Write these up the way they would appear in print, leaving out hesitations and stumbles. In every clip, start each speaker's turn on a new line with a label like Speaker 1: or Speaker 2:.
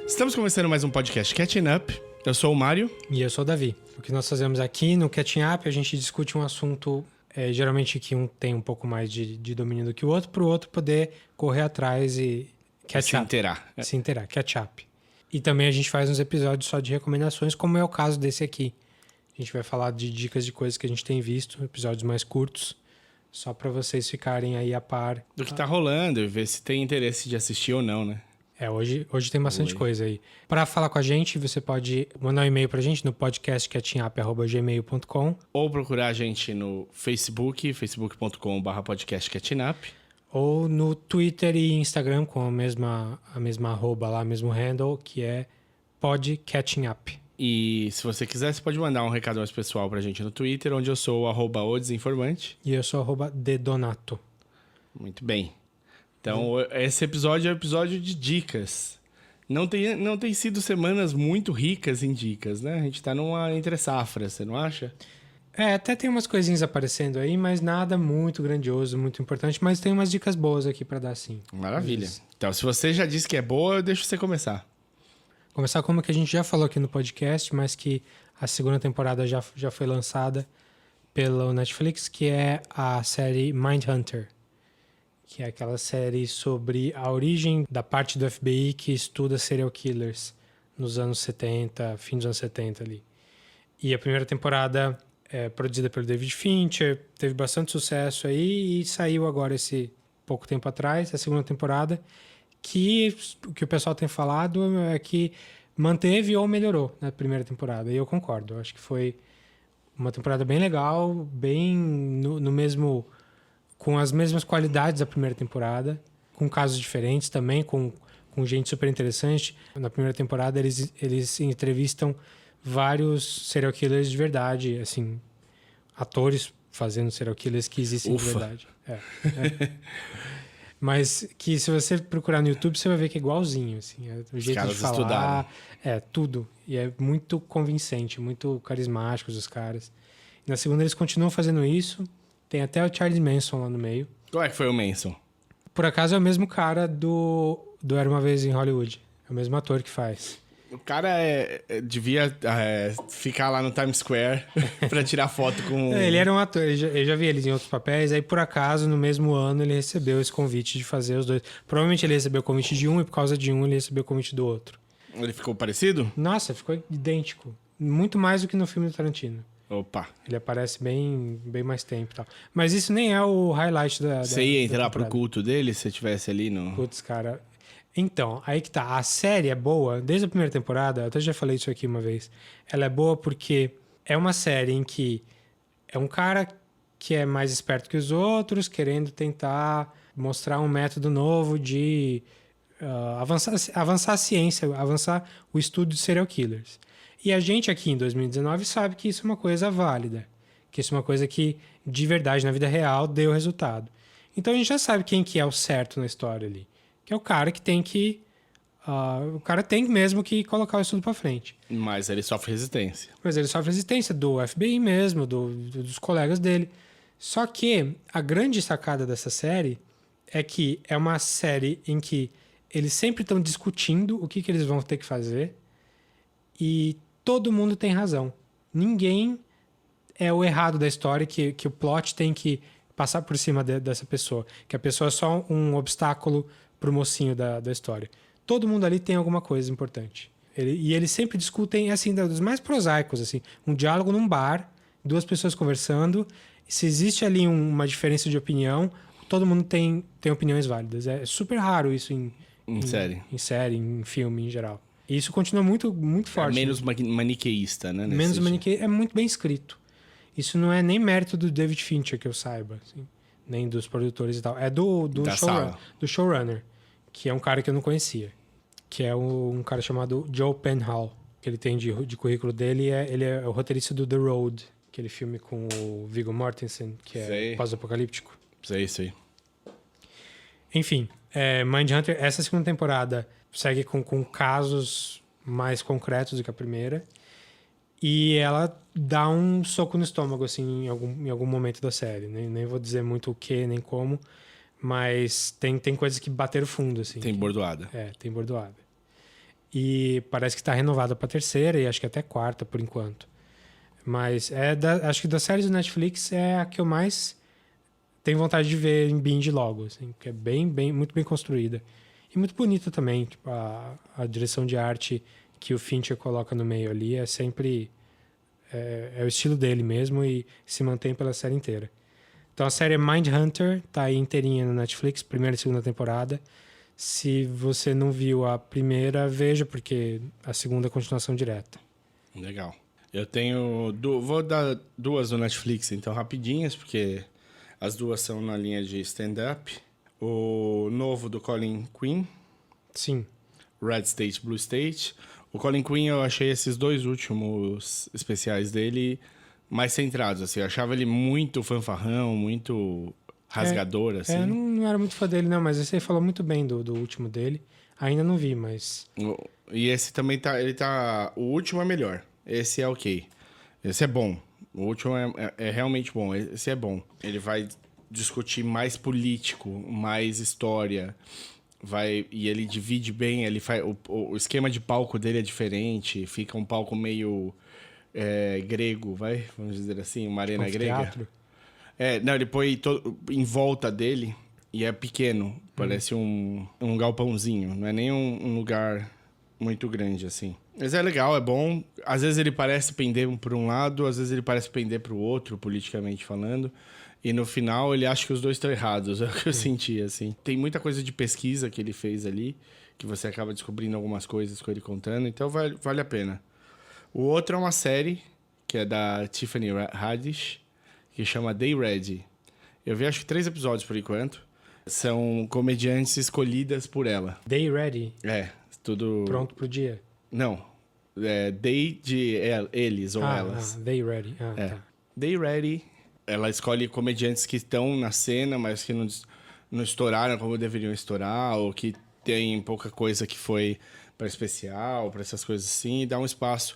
Speaker 1: Estamos começando mais um podcast Catching Up. Eu sou o Mário.
Speaker 2: E eu sou o Davi. O que nós fazemos aqui no Catching Up, a gente discute um assunto, geralmente que um tem um pouco mais de domínio do que o outro, para o outro poder correr atrás e catch up. Se inteirar, catch up. E também a gente faz uns episódios só de recomendações, como é o caso desse aqui. A gente vai falar de dicas de coisas que a gente tem visto, episódios mais curtos, só para vocês ficarem aí a par.
Speaker 1: Do que tá rolando e ver se tem interesse de assistir ou não, né?
Speaker 2: Hoje tem bastante coisa aí. Para falar com a gente, você pode mandar um e-mail pra gente no podcastcatchingup@gmail.com
Speaker 1: ou procurar a gente no Facebook, facebook.com/podcastcatchingup.
Speaker 2: Ou no Twitter e Instagram com a mesma arroba lá, mesmo handle, que é podcatchingup.
Speaker 1: E se você quiser, você pode mandar um recado mais pessoal pra gente no Twitter, onde eu sou o @odesinformante.
Speaker 2: E eu sou @dedonato.
Speaker 1: Muito bem. Então, esse episódio é um episódio de dicas. Não tem sido semanas muito ricas em dicas, né? A gente tá numa entre-safra, você não acha?
Speaker 2: Até tem umas coisinhas aparecendo aí, mas nada muito grandioso, muito importante. Mas tem umas dicas boas aqui pra dar, sim.
Speaker 1: Maravilha. Então, se você já disse que é boa, eu deixo você começar.
Speaker 2: Começar como que a gente já falou aqui no podcast, mas que a segunda temporada já foi lançada pelo Netflix, que é a série Mindhunter. Que é aquela série sobre a origem da parte do FBI que estuda serial killers nos anos 70, fim dos anos 70 ali. E a primeira temporada é produzida pelo David Fincher, teve bastante sucesso aí e saiu agora esse pouco tempo atrás, a segunda temporada, que o que o pessoal tem falado é que manteve ou melhorou na primeira temporada. E eu concordo, eu acho que foi uma temporada bem legal, bem no mesmo... com as mesmas qualidades da primeira temporada, com casos diferentes também, com gente super interessante. Na primeira temporada, eles entrevistam vários serial killers de verdade, assim, atores fazendo serial killers que existem de verdade. Mas que se você procurar no YouTube, você vai ver que é igualzinho, assim, o jeito de falar,
Speaker 1: estudaram.
Speaker 2: Tudo. E é muito convincente, muito carismáticos os caras. E na segunda, eles continuam fazendo isso. Tem até o Charles Manson lá no meio.
Speaker 1: Qual é que foi o Manson?
Speaker 2: Por acaso é o mesmo cara do Era Uma Vez em Hollywood. É o mesmo ator que faz.
Speaker 1: O cara devia ficar lá no Times Square pra tirar foto com...
Speaker 2: Ele era um ator, eu já vi eles em outros papéis. Aí, por acaso, no mesmo ano, ele recebeu esse convite de fazer os dois. Provavelmente ele recebeu o convite de um e por causa de um ele recebeu o convite do outro.
Speaker 1: Ele ficou parecido?
Speaker 2: Nossa, ficou idêntico. Muito mais do que no filme do Tarantino.
Speaker 1: Opa.
Speaker 2: Ele aparece bem mais tempo e tal. Mas isso nem é o highlight da...
Speaker 1: Você ia entrar pro culto dele se você estivesse ali no...
Speaker 2: Putz, cara... Então, aí que tá. A série é boa, desde a primeira temporada, eu até já falei isso aqui uma vez. Ela é boa porque é uma série em que é um cara que é mais esperto que os outros, querendo tentar mostrar um método novo de avançar a ciência, avançar o estudo de serial killers. E a gente aqui em 2019 sabe que isso é uma coisa válida, que isso é uma coisa que de verdade na vida real deu resultado. Então a gente já sabe quem que é o certo na história ali, que é o cara que tem que... o cara tem mesmo que colocar o estudo para frente.
Speaker 1: Mas ele sofre resistência.
Speaker 2: Mas ele sofre resistência do FBI mesmo, dos colegas dele. Só que a grande sacada dessa série é que é uma série em que eles sempre estão discutindo o que eles vão ter que fazer e todo mundo tem razão. Ninguém é o errado da história, que o plot tem que passar por cima dessa pessoa. Que a pessoa é só um obstáculo pro mocinho da história. Todo mundo ali tem alguma coisa importante. E eles sempre discutem, assim, dos mais prosaicos, assim. Um diálogo num bar, duas pessoas conversando. Se existe ali uma diferença de opinião, todo mundo tem opiniões válidas. É super raro isso em
Speaker 1: série.
Speaker 2: Em série, em filme, em geral. E isso continua muito, muito forte.
Speaker 1: Menos maniqueísta, né?
Speaker 2: Menos maniqueísta. É muito bem escrito. Isso não é nem mérito do David Fincher, que eu saiba. Assim, nem dos produtores e tal. É do showrunner, que é um cara que eu não conhecia. Que é um cara chamado Joe Penhall. Que ele tem de currículo dele. Ele é o roteirista do The Road. Aquele filme com o Viggo Mortensen, que é pós-apocalíptico.
Speaker 1: Sei.
Speaker 2: Enfim, Mindhunter, essa segunda temporada segue com casos mais concretos do que a primeira. E ela dá um soco no estômago, assim, em algum momento da série. Nem vou dizer muito o que, nem como, mas tem coisas que bateram fundo, assim.
Speaker 1: Tem bordoada.
Speaker 2: Tem bordoada. E parece que está renovada para terceira e acho que até quarta por enquanto. Mas acho que das séries do Netflix é a que eu mais tenho vontade de ver em binge logo, assim, porque é muito bem construída. E muito bonita também, tipo, a direção de arte que o Fincher coloca no meio ali é sempre... É o estilo dele mesmo e se mantém pela série inteira. Então a série é Mindhunter, tá aí inteirinha no Netflix, primeira e segunda temporada. Se você não viu a primeira, veja, porque a segunda é continuação direta.
Speaker 1: Legal. Eu tenho... Vou dar duas no Netflix, então, rapidinhas, porque as duas são na linha de stand-up. O novo do Colin Quinn,
Speaker 2: Sim.
Speaker 1: Red State, Blue State. O Colin Quinn, eu achei esses dois últimos especiais dele mais centrados, assim. Eu achava ele muito fanfarrão, muito rasgador, assim.
Speaker 2: Eu não era muito fã dele, não, mas esse aí falou muito bem do último dele. Ainda não vi, mas...
Speaker 1: E esse também tá... O último é melhor. Esse é ok. Esse é bom. O último é realmente bom. Esse é bom. Ele vai discutir mais político, mais história... E ele divide bem, ele faz, o esquema de palco dele é diferente, fica um palco meio grego, vamos dizer assim, uma arena grega. Não, ele põe em volta dele e é pequeno, parece um galpãozinho, não é nem um lugar muito grande, assim. Mas é legal, é bom. Às vezes ele parece pender por um lado, às vezes ele parece pender para o outro, politicamente falando. E no final ele acha que os dois estão errados, é o que eu senti, assim. Tem muita coisa de pesquisa que ele fez ali, que você acaba descobrindo algumas coisas com ele contando, então vale a pena. O outro é uma série, que é da Tiffany Haddish, que chama Day Ready. Eu vi acho que 3 episódios por enquanto. São comediantes escolhidas por ela.
Speaker 2: Day Ready?
Speaker 1: Tudo...
Speaker 2: Pronto pro dia?
Speaker 1: Não. Day de eles ou elas.
Speaker 2: Day Ready. Tá.
Speaker 1: Day Ready... Ela escolhe comediantes que estão na cena, mas que não estouraram como deveriam estourar, ou que tem pouca coisa que foi para especial, para essas coisas assim, e dá um espaço.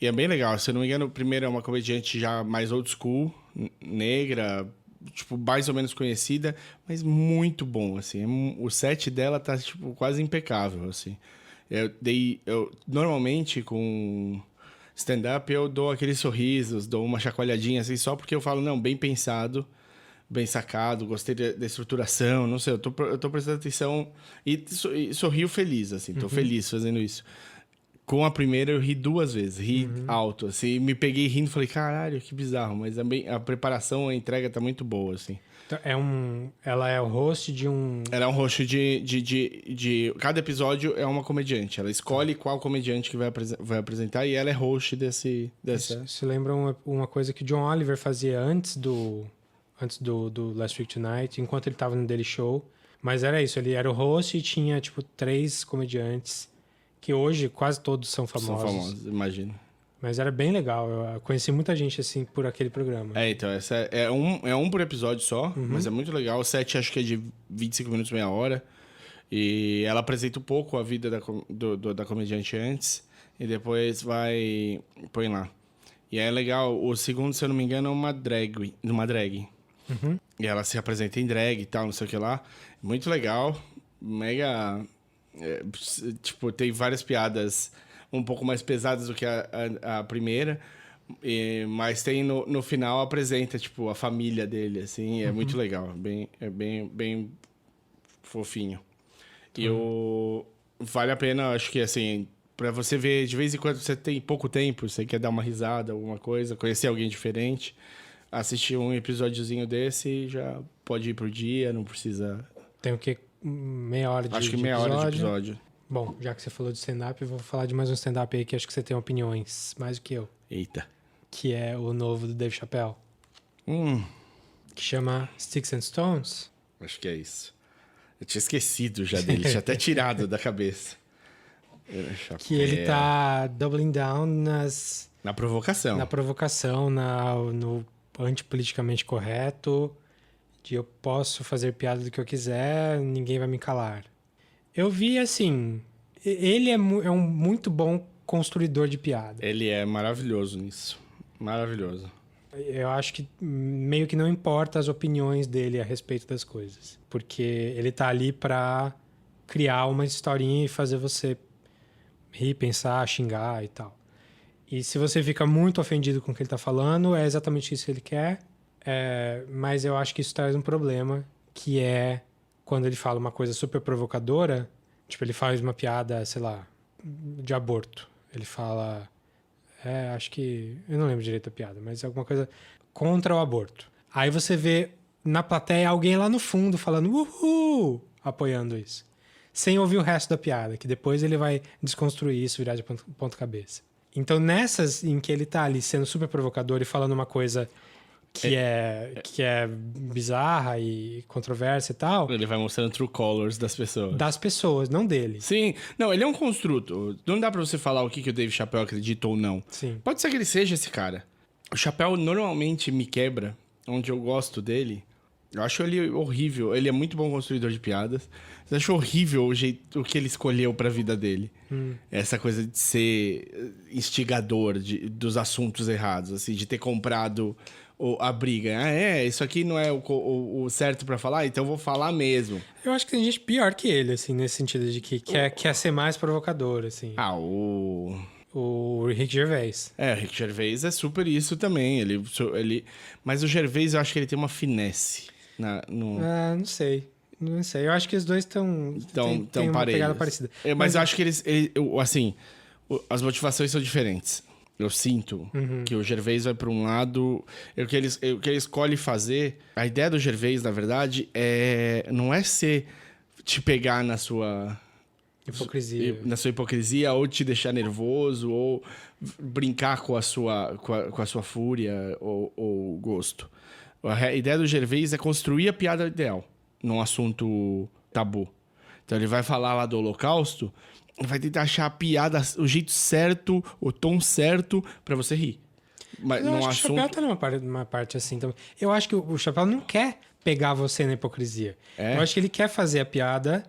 Speaker 1: E é bem legal. Se eu não me engano, o primeiro é uma comediante já mais old school, negra, tipo, mais ou menos conhecida, mas muito bom, assim. O set dela tá, tipo, quase impecável, assim. Eu normalmente, com... stand-up, eu dou aqueles sorrisos, dou uma chacoalhadinha, assim, só porque eu falo, não, bem pensado, bem sacado, gostei da estruturação, não sei, eu tô prestando atenção e sorrio feliz, assim, tô feliz fazendo isso. Com a primeira eu ri 2 vezes, ri alto, assim, me peguei rindo, falei, caralho, que bizarro, mas a preparação, a entrega tá muito boa, assim.
Speaker 2: Ela é o host de um...
Speaker 1: Ela é um host de... Cada episódio é uma comediante. Ela escolhe qual comediante que vai apresentar e ela é host dessa...
Speaker 2: Isso lembra uma coisa que John Oliver fazia antes do Last Week Tonight, enquanto ele tava no Daily Show. Mas era isso, ele era o host e tinha, tipo, 3 comediantes, que hoje quase todos são famosos.
Speaker 1: São famosos, imagino.
Speaker 2: Mas era bem legal. Eu conheci muita gente, assim, por aquele programa.
Speaker 1: Então, essa é um por episódio só, mas é muito legal. O set acho que é de 25 minutos, meia hora. E ela apresenta um pouco a vida da comediante antes. E depois põe lá. E é legal. O segundo, se eu não me engano, é uma drag. E ela se apresenta em drag e tal, não sei o que lá. Muito legal. Mega... tipo, tem várias piadas... um pouco mais pesadas do que a primeira, mas tem no final apresenta, tipo, a família dele, assim, é muito legal, é bem fofinho. E vale a pena, acho que, assim, pra você ver, de vez em quando você tem pouco tempo, você quer dar uma risada, alguma coisa, conhecer alguém diferente, assistir um episódiozinho desse e já pode ir pro dia, não precisa...
Speaker 2: Tem o quê? Meia hora de episódio?
Speaker 1: Acho que meia hora de episódio.
Speaker 2: Bom, já que você falou de stand-up, eu vou falar de mais um stand-up aí que acho que você tem opiniões, mais do que eu.
Speaker 1: Eita.
Speaker 2: Que é o novo do Dave Chappelle. Que chama Sticks and Stones.
Speaker 1: Acho que é isso. Eu tinha esquecido já dele, tinha até tirado da cabeça.
Speaker 2: Que ele tá doubling down
Speaker 1: na provocação.
Speaker 2: Na provocação, no antipoliticamente correto, de eu posso fazer piada do que eu quiser, ninguém vai me calar. Eu vi, assim, ele é um muito bom construidor de piada.
Speaker 1: Ele é maravilhoso nisso. Maravilhoso.
Speaker 2: Eu acho que meio que não importa as opiniões dele a respeito das coisas. Porque ele tá ali pra criar uma historinha e fazer você rir, pensar, xingar e tal. E se você fica muito ofendido com o que ele tá falando, é exatamente isso que ele quer. Mas eu acho que isso traz um problema, que é quando ele fala uma coisa super provocadora, tipo, ele faz uma piada, sei lá, de aborto. Ele fala... acho que... Eu não lembro direito da piada, mas é alguma coisa contra o aborto. Aí você vê na plateia alguém lá no fundo falando uhul, apoiando isso. Sem ouvir o resto da piada, que depois ele vai desconstruir isso, virar de ponta cabeça. Então, nessas em que ele tá ali sendo super provocador e falando uma coisa que é bizarra e controversa e tal...
Speaker 1: Ele vai mostrando true colors das pessoas.
Speaker 2: Das pessoas, não dele.
Speaker 1: Sim. Não, ele é um construto. Não dá pra você falar o que o Dave Chappelle acredita ou não.
Speaker 2: Sim.
Speaker 1: Pode ser que ele seja esse cara. O Chappelle normalmente me quebra, onde eu gosto dele. Eu acho ele horrível. Ele é muito bom construidor de piadas. Eu acho horrível o que ele escolheu pra vida dele. Essa coisa de ser instigador dos assuntos errados, assim, de ter comprado a briga. Isso aqui não é o certo pra falar, então eu vou falar mesmo.
Speaker 2: Eu acho que tem gente pior que ele, assim, nesse sentido de que quer ser mais provocador, assim. O Rick Gervais.
Speaker 1: O Rick Gervais é super isso também. Mas o Gervais, eu acho que ele tem uma finesse.
Speaker 2: Não sei. Não sei. Eu acho que os dois têm uma pegada parecida.
Speaker 1: Mas eu acho que assim, as motivações são diferentes. Eu sinto que o Gervais vai para um lado... O que ele escolhe fazer... A ideia do Gervais, na verdade, não é te pegar na sua...
Speaker 2: Hipocrisia.
Speaker 1: Na sua hipocrisia, ou te deixar nervoso, ou brincar com a sua fúria ou gosto. A ideia do Gervais é construir a piada ideal num assunto tabu. Então ele vai falar lá do Holocausto, vai tentar achar a piada, o jeito certo, o tom certo pra você rir. Mas
Speaker 2: eu acho que o Chappelle tá numa parte assim também. Eu acho que o Chappelle não quer pegar você na hipocrisia. Eu acho que ele quer fazer a piada...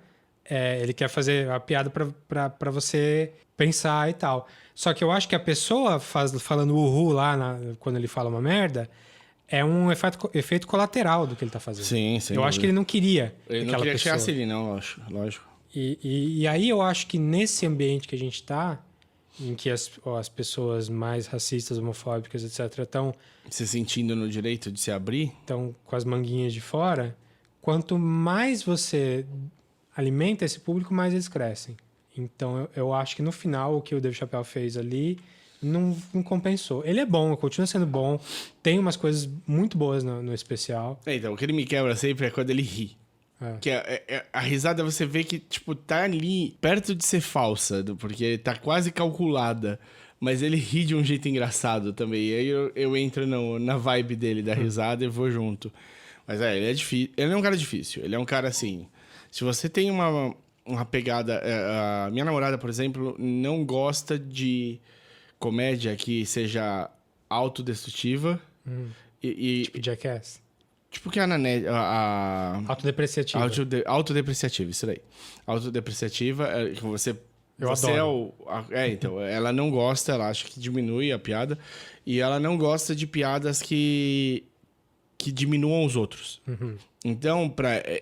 Speaker 2: ele quer fazer a piada pra você pensar e tal. Só que eu acho que a pessoa falando uhul lá quando ele fala uma merda é um efeito colateral do que ele tá fazendo.
Speaker 1: Sim.
Speaker 2: Eu acho que ele não queria
Speaker 1: Ele não queria que chegasse ali, não, lógico.
Speaker 2: E aí eu acho que nesse ambiente que a gente tá, em que as pessoas mais racistas, homofóbicas, etc., estão...
Speaker 1: Se sentindo no direito de se abrir?
Speaker 2: Estão com as manguinhas de fora. Quanto mais você... alimenta esse público, mais eles crescem. Então, eu acho que no final, o que o Dave Chappelle fez ali não compensou. Ele é bom, continua sendo bom. Tem umas coisas muito boas no especial.
Speaker 1: Então, o que ele me quebra sempre é quando ele ri. Que a risada você vê que, tipo, tá ali perto de ser falsa, porque tá quase calculada. Mas ele ri de um jeito engraçado também. E aí eu entro na vibe dele, da risada, e vou junto. Mas ele é difícil. Ele é um cara difícil. Ele é um cara assim... Se você tem uma pegada... A minha namorada, por exemplo, não gosta de comédia que seja autodestrutiva.
Speaker 2: Tipo Jackass?
Speaker 1: Tipo que
Speaker 2: Autodepreciativa.
Speaker 1: Autodepreciativa, isso daí. Autodepreciativa, que você...
Speaker 2: Eu
Speaker 1: você
Speaker 2: adoro.
Speaker 1: Então, ela não gosta, ela acha que diminui a piada. E ela não gosta de piadas que diminuam os outros. Então,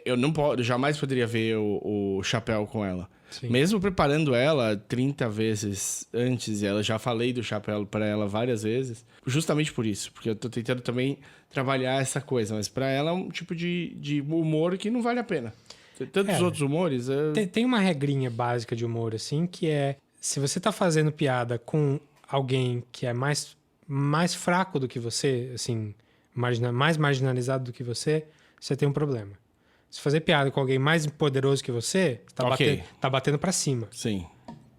Speaker 1: eu jamais poderia ver o Chappelle com ela.
Speaker 2: Sim.
Speaker 1: Mesmo preparando ela 30 vezes antes, e ela já falei do Chappelle para ela várias vezes, justamente por isso, porque eu tô tentando também trabalhar essa coisa, mas para ela é um tipo de humor que não vale a pena. Tem tantos outros humores...
Speaker 2: Tem uma regrinha básica de humor, assim, que é... Se você tá fazendo piada com alguém que é mais fraco do que você, assim... mais marginalizado do que você tem um problema. Se fazer piada com alguém mais poderoso que você, tá batendo pra cima.
Speaker 1: Sim.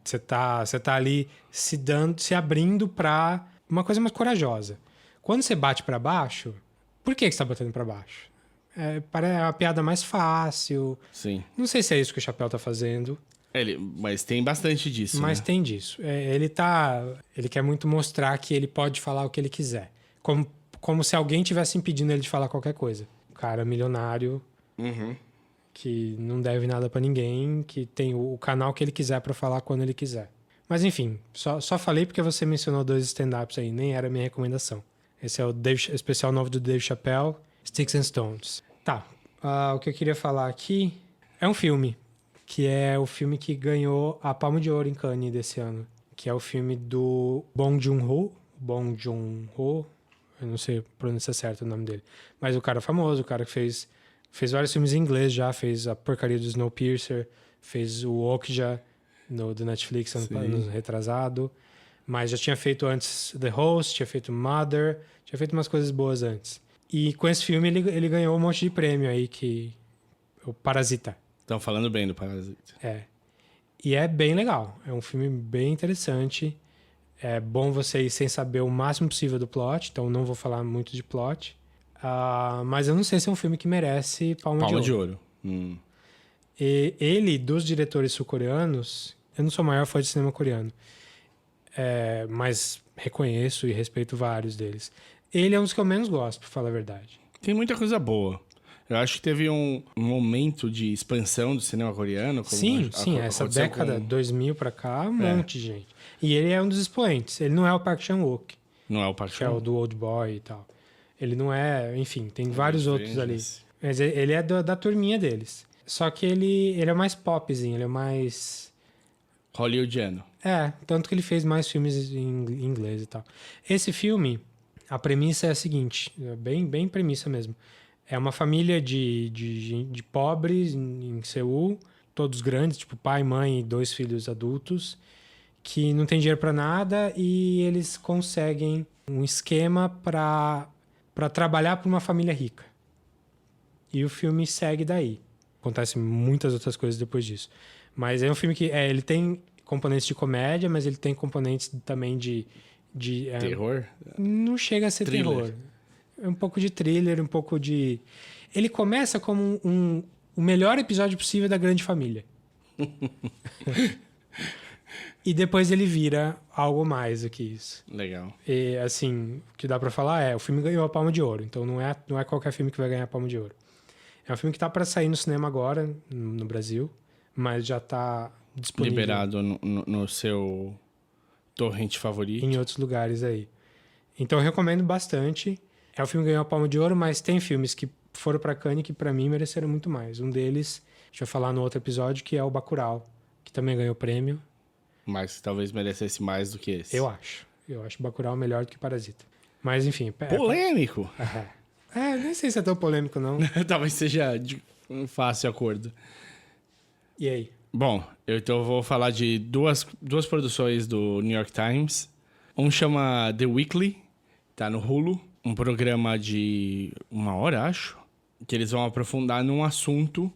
Speaker 2: Você tá ali se abrindo pra uma coisa mais corajosa. Quando você bate pra baixo, por que você tá batendo pra baixo? É uma piada mais fácil.
Speaker 1: Sim.
Speaker 2: Não sei se é isso que o Chappelle tá fazendo.
Speaker 1: Mas tem bastante disso.
Speaker 2: Mas
Speaker 1: né?
Speaker 2: tem disso. Ele quer muito mostrar que ele pode falar o que ele quiser. Como se alguém tivesse impedindo ele de falar qualquer coisa. Um cara milionário, que não deve nada pra ninguém, que tem o canal que ele quiser pra falar quando ele quiser. Mas enfim, só falei porque você mencionou 2 stand-ups aí, nem era a minha recomendação. Esse é o especial novo do Dave Chappelle, Sticks and Stones. Tá, o que eu queria falar aqui é um filme que é o filme que ganhou a Palma de Ouro em Cannes desse ano, que é o filme do Bong Joon-ho, eu não sei pronunciar certo o nome dele, mas o cara famoso, o cara que fez vários filmes em inglês já, fez a porcaria do Snowpiercer, fez o Okja do Netflix ano retrasado, mas já tinha feito antes The Host, tinha feito Mother, tinha feito umas coisas boas antes. E com esse filme ele ganhou um monte de prêmio aí, que o Parasita.
Speaker 1: Estão falando bem do Parasita.
Speaker 2: É. E é bem legal. É um filme bem interessante. É bom você ir sem saber o máximo possível do plot, então não vou falar muito de plot. Mas eu não sei se é um filme que merece Palma de Ouro. E ele, dos diretores sul-coreanos, eu não sou o maior fã de cinema coreano, mas reconheço e respeito vários deles. Ele é um dos que eu menos gosto, pra falar a verdade.
Speaker 1: Tem muita coisa boa. Eu acho que teve um momento de expansão do cinema coreano.
Speaker 2: Sim, essa década, 2000 pra cá, um monte de gente. E ele é um dos expoentes. Ele não é o Park Chan-wook.
Speaker 1: Não é o Park
Speaker 2: Chan-wook. Que é o do Old Boy e tal. Ele não é... Enfim, tem vários outros ali. Mas ele é da turminha deles. Só que ele é mais popzinho, ele é mais...
Speaker 1: hollywoodiano.
Speaker 2: Tanto que ele fez mais filmes em inglês e tal. Esse filme, a premissa é a seguinte, bem premissa mesmo. É uma família de pobres em Seul, todos grandes, tipo pai, mãe e 2 filhos adultos, que não tem dinheiro para nada e eles conseguem um esquema para trabalhar para uma família rica. E o filme segue daí. Acontecem muitas outras coisas depois disso. Mas é um filme que ele tem componentes de comédia, mas ele tem componentes também de
Speaker 1: terror?
Speaker 2: Não chega a ser terror. É um pouco de thriller, um pouco de... Ele começa como o melhor episódio possível da Grande Família. E depois ele vira algo mais do que isso.
Speaker 1: Legal.
Speaker 2: E, assim, o que dá pra falar o filme ganhou a Palma de Ouro. Então não é qualquer filme que vai ganhar a Palma de Ouro. É um filme que tá pra sair no cinema agora, no Brasil, mas já tá disponível.
Speaker 1: Liberado no seu torrent favorito.
Speaker 2: Em outros lugares aí. Então eu recomendo bastante. É o filme que ganhou a Palma de Ouro, mas tem filmes que foram pra Cannes que pra mim mereceram muito mais. Um deles, a gente vai falar no outro episódio, que é o Bacurau, que também ganhou prêmio.
Speaker 1: Mas talvez merecesse mais do que esse.
Speaker 2: Eu acho Bacurau melhor do que Parasita. Mas enfim...
Speaker 1: Polêmico!
Speaker 2: Nem sei se é tão polêmico, não.
Speaker 1: Talvez seja de um fácil acordo.
Speaker 2: E aí?
Speaker 1: Bom, então vou falar de duas produções do New York Times. Um chama The Weekly, tá no Hulu. Um programa de 1 hora, acho. Que eles vão aprofundar num assunto...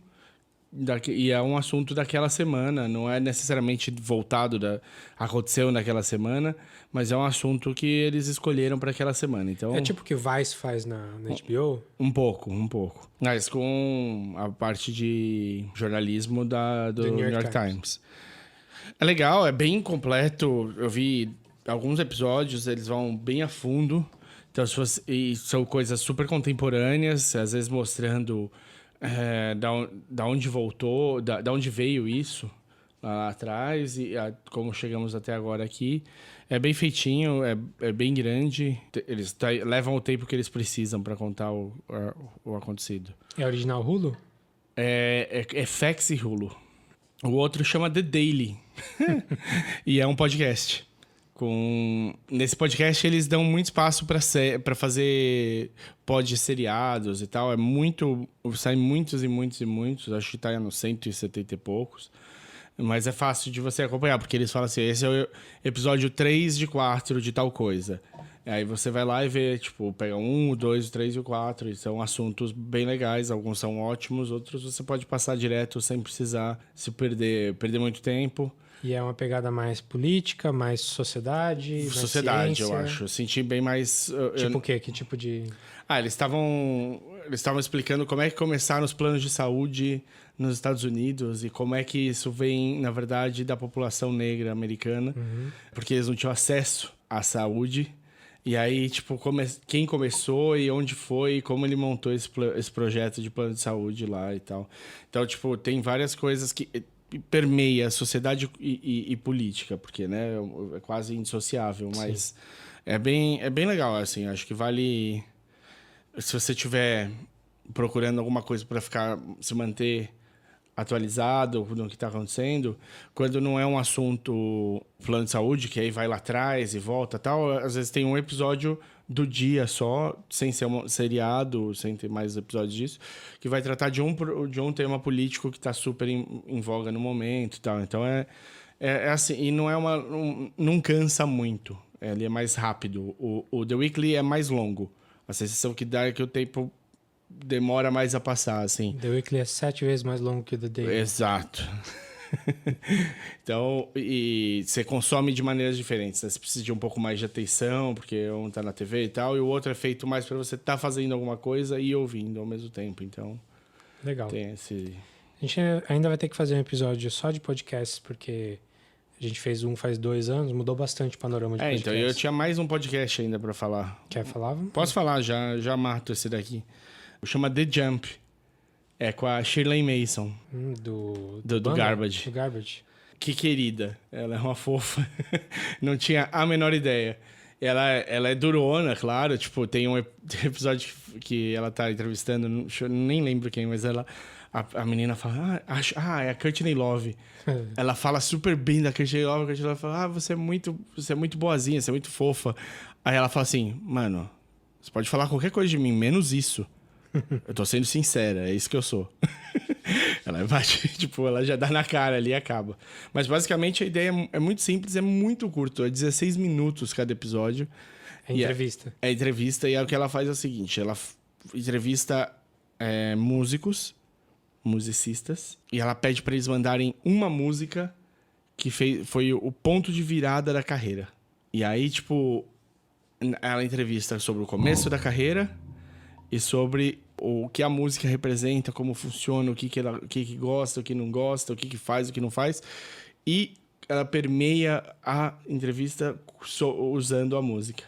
Speaker 1: E é um assunto daquela semana, não é necessariamente voltado aconteceu naquela semana, mas é um assunto que eles escolheram para aquela semana. Então,
Speaker 2: é tipo o que Vice faz na HBO?
Speaker 1: Um pouco. Mas com a parte de jornalismo do New York Times. É legal, é bem completo. Eu vi alguns episódios, eles vão bem a fundo. Então, e são coisas super contemporâneas, às vezes mostrando... da onde voltou, da onde veio isso lá atrás e como chegamos até agora aqui. É bem feitinho, é bem grande. Eles levam o tempo que eles precisam para contar o acontecido.
Speaker 2: É original Hulu?
Speaker 1: É FX e Hulu. O outro chama The Daily. E é um podcast. Nesse podcast eles dão muito espaço para fazer seriados e tal. Saem muitos e muitos e muitos. Acho que tá nos 170 e poucos. Mas é fácil de você acompanhar, porque eles falam assim, esse é o episódio 3 de 4 de tal coisa. Aí você vai lá e vê, tipo, pega 1, o 2, o 3 e o 4. E são assuntos bem legais, alguns são ótimos, outros você pode passar direto sem precisar se perder muito tempo.
Speaker 2: E é uma pegada mais política, mais sociedade,
Speaker 1: sociedade,
Speaker 2: ciência.
Speaker 1: Eu acho. Eu senti bem mais...
Speaker 2: Tipo o quê? Que tipo de...
Speaker 1: Eles estavam explicando como é que começaram os planos de saúde nos Estados Unidos e como é que isso vem, na verdade, da população negra americana. Uhum. Porque eles não tinham acesso à saúde. E aí, tipo, quem começou e onde foi e como ele montou esse projeto de plano de saúde lá e tal. Então, tipo, tem várias coisas que... permeia sociedade e política, porque, né, é quase indissociável, mas sim. É bem legal, assim, acho que vale... Se você estiver procurando alguma coisa para se manter atualizado no que está acontecendo. Quando não é um assunto plano de saúde, que aí vai lá atrás e volta e tal, às vezes tem um episódio do dia só, sem ser um seriado, sem ter mais episódios disso, que vai tratar de um tema político que está super em voga no momento e tal. Então é assim, e não é não cansa muito. Ele é mais rápido. O The Weekly é mais longo. A sensação que dá é que o tempo demora mais a passar, assim.
Speaker 2: The Weekly é 7 vezes mais longo que o The Daily.
Speaker 1: Exato. Então, e você consome de maneiras diferentes, né? Você precisa de um pouco mais de atenção, porque um tá na TV e tal, e o outro é feito mais para você estar fazendo alguma coisa e ouvindo ao mesmo tempo. Então,
Speaker 2: Legal.
Speaker 1: tem esse...
Speaker 2: A gente ainda vai ter que fazer um episódio só de podcasts, porque a gente fez um faz 2 anos, mudou bastante o panorama de podcast.
Speaker 1: Então, eu tinha mais um podcast ainda para falar.
Speaker 2: Quer falar?
Speaker 1: Posso falar, já mato esse daqui. Chama The Jump. É com a Shirley Mason.
Speaker 2: Do
Speaker 1: Garbage.
Speaker 2: Do Garbage.
Speaker 1: Que querida. Ela é uma fofa. Não tinha a menor ideia. Ela é durona, claro. Tipo, tem um episódio que ela tá entrevistando, nem lembro quem, mas a menina fala, é a Courtney Love. Ela fala super bem da Courtney Love. A Courtney Love fala, você é muito boazinha, você é muito fofa. Aí ela fala assim, mano, você pode falar qualquer coisa de mim, menos isso. Eu tô sendo sincera, é isso que eu sou. Ela bate, tipo, ela já dá na cara ali e acaba. Mas basicamente a ideia é muito simples, é muito curto. É 16 minutos cada episódio.
Speaker 2: É entrevista.
Speaker 1: É entrevista, e o que ela faz é o seguinte: ela entrevista musicistas, e ela pede pra eles mandarem uma música que foi o ponto de virada da carreira. E aí, tipo, ela entrevista sobre o começo da carreira e sobre o que a música representa, como funciona, o que gosta, o que não gosta, o que faz, o que não faz. E ela permeia a entrevista usando a música.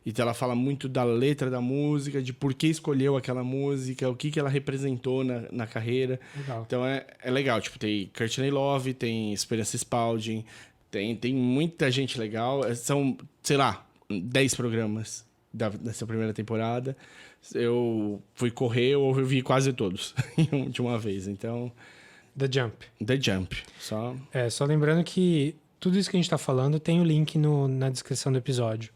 Speaker 1: Então ela fala muito da letra da música, de por que escolheu aquela música, o que ela representou na carreira.
Speaker 2: Legal.
Speaker 1: Então é legal. Tipo, tem Courtney Love, tem Esperança Spalding, tem muita gente legal. São, sei lá, 10 programas dessa primeira temporada. Eu fui correr, eu ouvi quase todos de uma vez. Então,
Speaker 2: The Jump.
Speaker 1: The Jump.
Speaker 2: Só lembrando que tudo isso que a gente tá falando tem o link na descrição do episódio.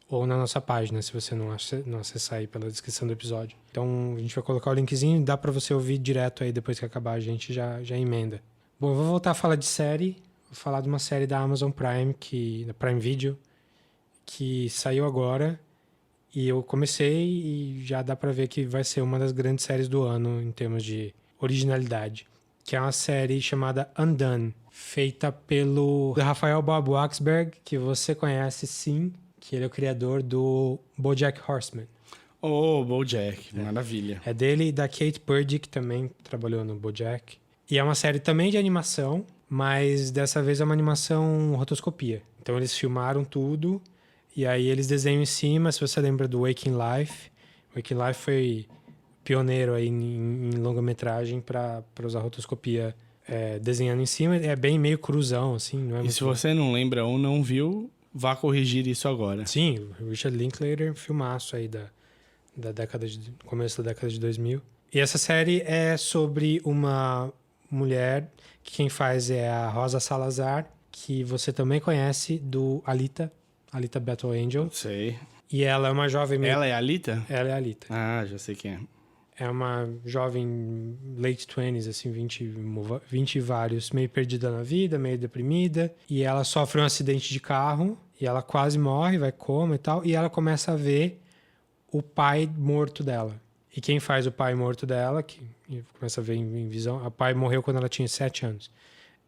Speaker 2: Ou na nossa página, se você não acessar aí pela descrição do episódio. Então, a gente vai colocar o linkzinho, dá pra você ouvir direto aí, depois que acabar a gente já emenda. Bom, eu vou voltar a falar de série. Vou falar de uma série da Amazon Prime, da Prime Video, que saiu agora. E eu comecei e já dá pra ver que vai ser uma das grandes séries do ano em termos de originalidade. Que é uma série chamada Undone, feita pelo Rafael Bob Waksberg, que você conhece sim, que ele é o criador do BoJack Horseman.
Speaker 1: Oh, BoJack, maravilha.
Speaker 2: É dele e da Kate Purdy, que também trabalhou no BoJack. E é uma série também de animação, mas dessa vez é uma animação rotoscopia. Então eles filmaram tudo e aí eles desenham em cima. Se você lembra do Waking Life, Waking Life foi pioneiro aí em longa-metragem para usar rotoscopia desenhando em cima. É bem meio cruzão, assim. Não é
Speaker 1: e se você não lembra ou não viu, vá corrigir isso agora.
Speaker 2: Sim, o Richard Linklater, filmaço aí da década começo da década de 2000. E essa série é sobre uma mulher que quem faz é a Rosa Salazar, que você também conhece do Alita Battle Angel.
Speaker 1: Sei.
Speaker 2: E ela é uma jovem...
Speaker 1: Ela é a Alita?
Speaker 2: Ela é a Alita.
Speaker 1: Ah, já sei quem é.
Speaker 2: É uma jovem late 20s, assim, 20 e vários, meio perdida na vida, meio deprimida. E ela sofre um acidente de carro e ela quase morre, vai coma e tal. E ela começa a ver o pai morto dela. E quem faz o pai morto dela, que começa a ver em visão, o pai morreu quando ela tinha 7 anos,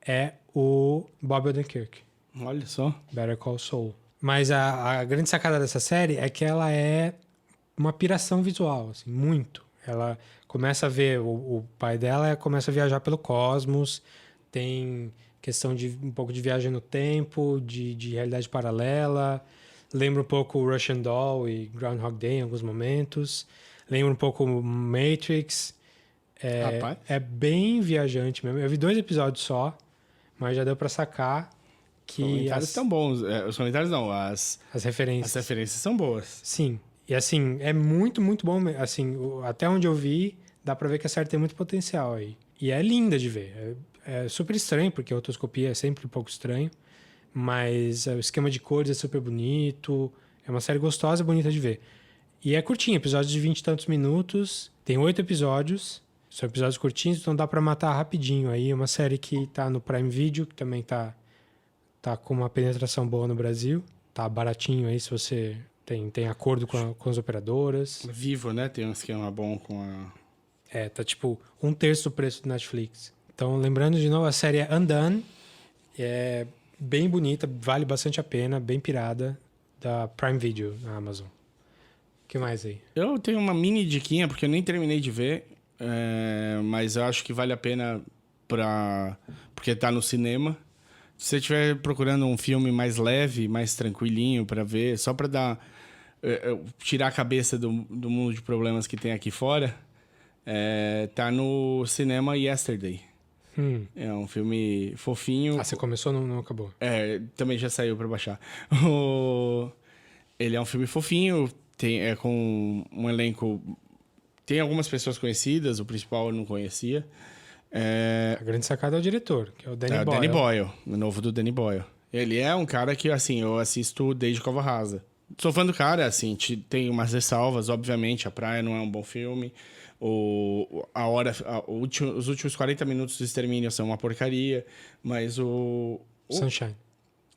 Speaker 2: é o Bob Odenkirk.
Speaker 1: Olha só.
Speaker 2: Better Call Saul. Mas a grande sacada dessa série é que ela é uma piração visual, assim, muito. Ela começa a ver, o pai dela começa a viajar pelo cosmos, tem questão de um pouco de viagem no tempo, de realidade paralela, lembra um pouco o Russian Doll e Groundhog Day em alguns momentos, lembra um pouco o Matrix, é bem viajante mesmo. Eu vi 2 episódios só, mas já deu pra sacar que...
Speaker 1: Os comentários estão bons, os comentários não, as
Speaker 2: referências.
Speaker 1: As referências são boas.
Speaker 2: Sim. E assim, é muito, muito bom. Assim, até onde eu vi, dá pra ver que a série tem muito potencial aí. E é linda de ver. É super estranho, porque a otoscopia é sempre um pouco estranho. Mas o esquema de cores é super bonito. É uma série gostosa e bonita de ver. E é curtinha, episódios de 20 e tantos minutos. Tem 8 episódios. São episódios curtinhos, então dá pra matar rapidinho. Aí é uma série que tá no Prime Video, que também tá com uma penetração boa no Brasil. Tá baratinho aí, se você tem acordo com as operadoras.
Speaker 1: Vivo, né? Tem um esquema bom com a...
Speaker 2: Tá tipo 1/3 do preço do Netflix. Então, lembrando de novo, a série é Undone. É bem bonita, vale bastante a pena, bem pirada, da Prime Video na Amazon. O que mais aí?
Speaker 1: Eu tenho uma mini diquinha, porque eu nem terminei de ver, mas eu acho que vale a pena porque tá no cinema. Se você estiver procurando um filme mais leve, mais tranquilinho pra ver, só pra dar tirar a cabeça do mundo de problemas que tem aqui fora, tá no cinema Yesterday. É um filme fofinho.
Speaker 2: Você começou ou não acabou?
Speaker 1: Também já saiu pra baixar. Ele é um filme fofinho, com um elenco... Tem algumas pessoas conhecidas, o principal eu não conhecia.
Speaker 2: A grande sacada é o diretor, que é o Danny Boyle.
Speaker 1: Danny Boyle, o novo do Danny Boyle. Ele é um cara que, assim, eu assisto desde Cova Rasa. Sou fã do cara, assim, tem umas ressalvas, obviamente, A Praia não é um bom filme. Os últimos 40 minutos do Extermínio são uma porcaria, mas
Speaker 2: Sunshine.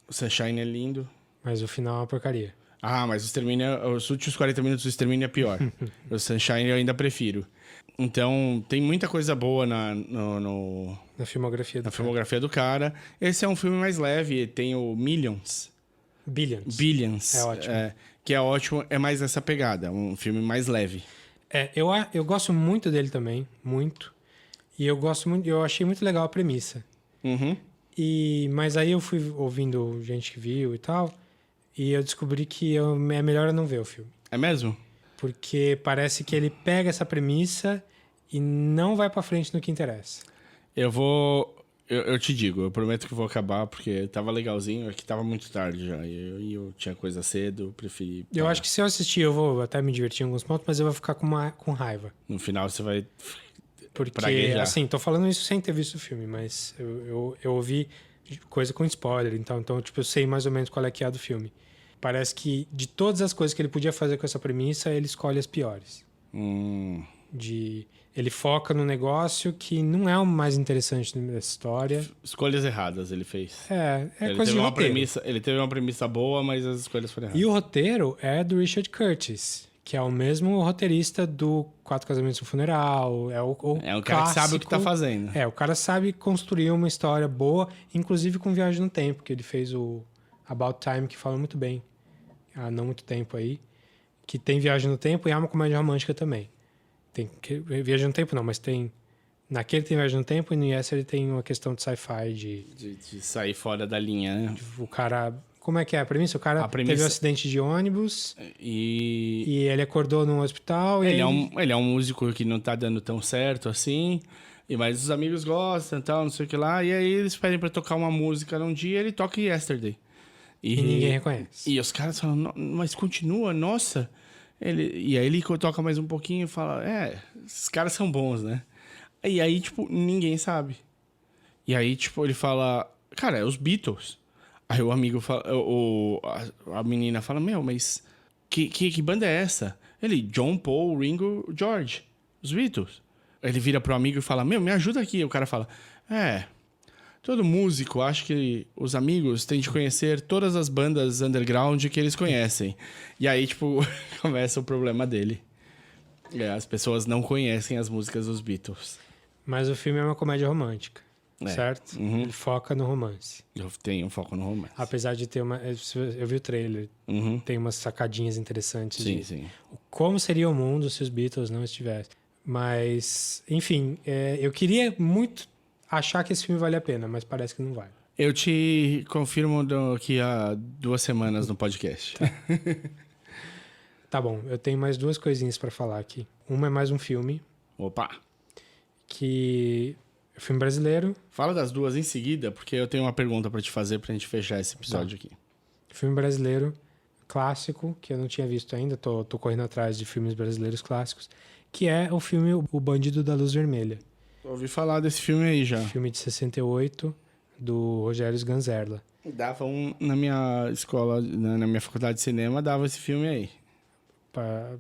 Speaker 1: O Sunshine é lindo.
Speaker 2: Mas o final é uma porcaria.
Speaker 1: Mas os últimos 40 minutos do Extermínio é pior. O Sunshine eu ainda prefiro. Então, tem muita coisa boa na
Speaker 2: filmografia
Speaker 1: do cara. Esse é um filme mais leve, tem o Billions.
Speaker 2: É ótimo.
Speaker 1: Que é ótimo, é mais nessa pegada, um filme mais leve.
Speaker 2: Eu gosto muito dele também, muito. E eu achei muito legal a premissa.
Speaker 1: Uhum.
Speaker 2: Mas aí eu fui ouvindo gente que viu e tal, e eu descobri que é melhor eu não ver o filme.
Speaker 1: É mesmo?
Speaker 2: Porque parece que ele pega essa premissa e não vai pra frente no que interessa.
Speaker 1: Eu te digo, eu prometo que vou acabar, porque tava legalzinho, é que tava muito tarde já. E eu tinha coisa cedo, eu preferi parar.
Speaker 2: Eu acho que se eu assistir, eu vou até me divertir em alguns pontos, mas eu vou ficar com raiva.
Speaker 1: No final você vai
Speaker 2: Porque, assim, tô falando isso sem ter visto o filme, mas eu ouvi coisa com spoiler, então, tipo, eu sei mais ou menos qual é que é a do filme. Parece que de todas as coisas que ele podia fazer com essa premissa, ele escolhe as piores. Ele foca no negócio que não é o mais interessante dessa história.
Speaker 1: Escolhas erradas ele fez.
Speaker 2: Ele coisa de roteiro.
Speaker 1: Ele teve uma premissa boa, mas as escolhas foram erradas.
Speaker 2: E o roteiro é do Richard Curtis, que é o mesmo roteirista do Quatro Casamentos e um Funeral. É um
Speaker 1: cara que sabe o que tá fazendo.
Speaker 2: O cara sabe construir uma história boa, inclusive com Viagem no Tempo, que ele fez o About Time, que fala muito bem há não muito tempo aí. Que tem Viagem no Tempo e é uma comédia romântica também. Viagem no Tempo não, mas tem... Naquele tem Viagem no Tempo e no Yes ele tem uma questão de sci-fi, de
Speaker 1: sair fora da linha, né?
Speaker 2: O cara... Como é que é a premissa? O cara teve um acidente de ônibus e ele acordou num hospital e...
Speaker 1: Ele é um músico que não tá dando tão certo assim, mas os amigos gostam e tal, não sei o que lá, e aí eles pedem pra tocar uma música num dia e ele toca Yesterday.
Speaker 2: E ninguém reconhece.
Speaker 1: E os caras falam, mas continua, nossa... E aí ele toca mais um pouquinho e fala, esses caras são bons, né? E aí, tipo, ninguém sabe. E aí, tipo, ele fala, cara, é os Beatles. Aí o amigo fala, a menina fala, mas que banda é essa? Ele, John, Paul, Ringo, George, os Beatles. Ele vira pro amigo e fala, me ajuda aqui. O cara fala, todo músico, acho que os amigos têm de conhecer todas as bandas underground que eles conhecem. E aí, tipo, começa o problema dele. As pessoas não conhecem as músicas dos Beatles.
Speaker 2: Mas o filme é uma comédia romântica, certo?
Speaker 1: Uhum.
Speaker 2: Ele foca no romance.
Speaker 1: Eu tenho um foco no romance.
Speaker 2: Apesar de ter eu vi o trailer.
Speaker 1: Uhum.
Speaker 2: Tem umas sacadinhas interessantes.
Speaker 1: Sim.
Speaker 2: Como seria o mundo se os Beatles não estivessem. Mas, enfim, eu queria muito... achar que esse filme vale a pena, mas parece que não vale.
Speaker 1: Eu te confirmo daqui a 2 semanas no podcast.
Speaker 2: Tá bom, eu tenho mais 2 coisinhas pra falar aqui. Uma é mais um filme.
Speaker 1: Opa!
Speaker 2: Que é um filme brasileiro.
Speaker 1: Fala das 2 em seguida, porque eu tenho uma pergunta pra te fazer pra gente fechar esse episódio aqui.
Speaker 2: Filme brasileiro, clássico, que eu não tinha visto ainda. Tô correndo atrás de filmes brasileiros clássicos. Que é o filme O Bandido da Luz Vermelha.
Speaker 1: Ouvi falar desse filme aí já.
Speaker 2: Filme de 68, do Rogério Sganzerla.
Speaker 1: Dava na minha escola, na minha faculdade de cinema, dava esse filme aí.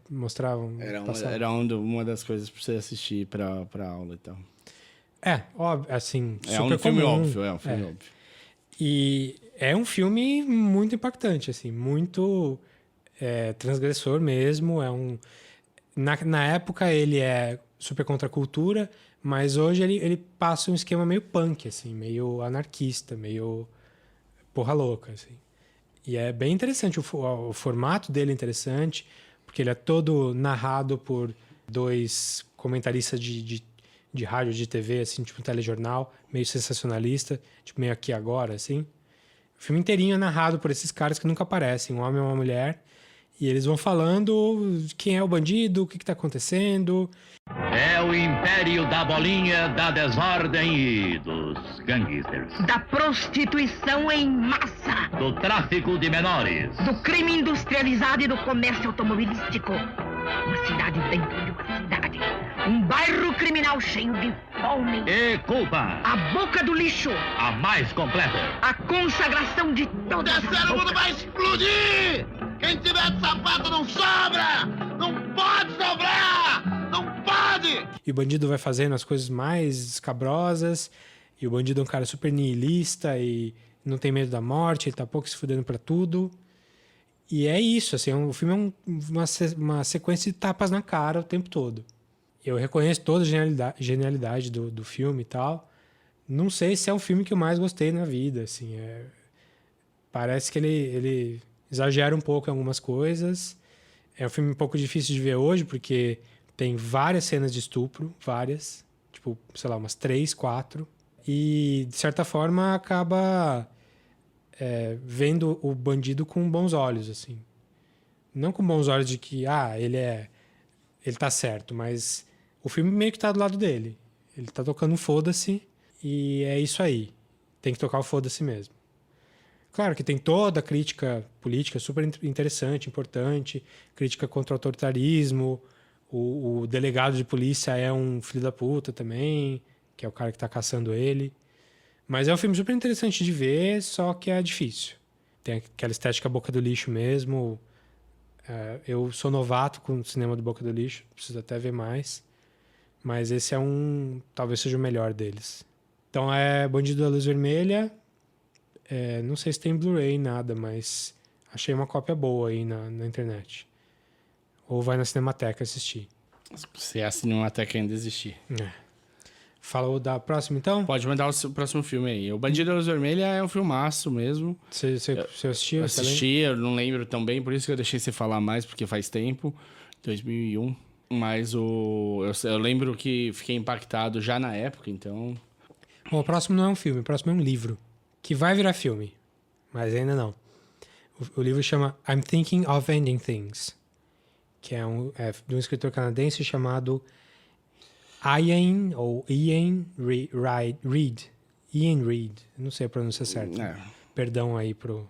Speaker 2: Mostravam.
Speaker 1: Era uma das coisas pra você assistir pra aula e tal.
Speaker 2: Óbvio, assim,
Speaker 1: É
Speaker 2: super
Speaker 1: um filme
Speaker 2: comum.
Speaker 1: óbvio, é um filme óbvio.
Speaker 2: E é um filme muito impactante, assim, muito transgressor mesmo. Na época ele é super contra a cultura, mas hoje ele passa um esquema meio punk, assim, meio anarquista, meio porra louca, assim. E é bem interessante, o formato dele é interessante, porque ele é todo narrado por dois comentaristas de rádio, de TV, assim, tipo um telejornal, meio sensacionalista, tipo meio Aqui Agora, assim. O filme inteirinho é narrado por esses caras que nunca aparecem, um homem e uma mulher, e eles vão falando quem é o bandido, o que está acontecendo.
Speaker 3: É o império da bolinha, da desordem e dos gangsters.
Speaker 4: Da prostituição em massa.
Speaker 3: Do tráfico de menores.
Speaker 4: Do crime industrializado e do comércio automobilístico. Uma cidade dentro de uma cidade. Um bairro criminal cheio de fome.
Speaker 3: E culpa.
Speaker 4: A boca do lixo.
Speaker 3: A mais completa.
Speaker 4: A consagração de todas as
Speaker 5: Terceiro mundo
Speaker 4: bocas.
Speaker 5: vai explodir! Quem tiver de sapato não sobra! Não pode sobrar! Não pode!
Speaker 2: E o bandido vai fazendo as coisas mais escabrosas, e o bandido é um cara super nihilista e não tem medo da morte, ele tá pouco se fudendo pra tudo. E é isso, assim, o filme é uma sequência de tapas na cara o tempo todo. Eu reconheço toda a genialidade do filme e tal. Não sei se é o filme que eu mais gostei na vida, assim. Parece que ele exagera um pouco em algumas coisas. É um filme um pouco difícil de ver hoje, porque tem várias cenas de estupro, várias. Tipo, sei lá, umas 3, 4. E, de certa forma, acaba vendo o bandido com bons olhos, assim. Não com bons olhos de que, ele tá certo, mas o filme meio que tá do lado dele. Ele tá tocando um foda-se e é isso aí. Tem que tocar o foda-se mesmo. Claro que tem toda a crítica política super interessante, importante, crítica contra o autoritarismo, o delegado de polícia é um filho da puta também, que é o cara que tá caçando ele. Mas é um filme super interessante de ver, só que é difícil. Tem aquela estética boca do lixo mesmo. Eu sou novato com o cinema do Boca do Lixo, preciso até ver mais. Mas esse talvez seja o melhor deles. Então é Bandido da Luz Vermelha. Não sei se tem Blu-ray, nada, mas achei uma cópia boa aí na internet. Ou vai na Cinemateca assistir.
Speaker 1: Se a Cinemateca ainda existir.
Speaker 2: Falou da próxima, então?
Speaker 1: Pode mandar o próximo filme aí. O Bandido da Luz Vermelha é um filmaço mesmo.
Speaker 2: Você assistiu?
Speaker 1: Assisti, eu não lembro tão bem, por isso que eu deixei você falar mais, porque faz tempo, 2001. Mas eu lembro que fiquei impactado já na época, então...
Speaker 2: Bom, o próximo não é um filme, o próximo é um livro. Que vai virar filme, mas ainda não. O livro chama I'm Thinking of Ending Things, que é de um escritor canadense chamado Ian Reid. Ian Reid. Não sei a pronúncia certa. Perdão aí pro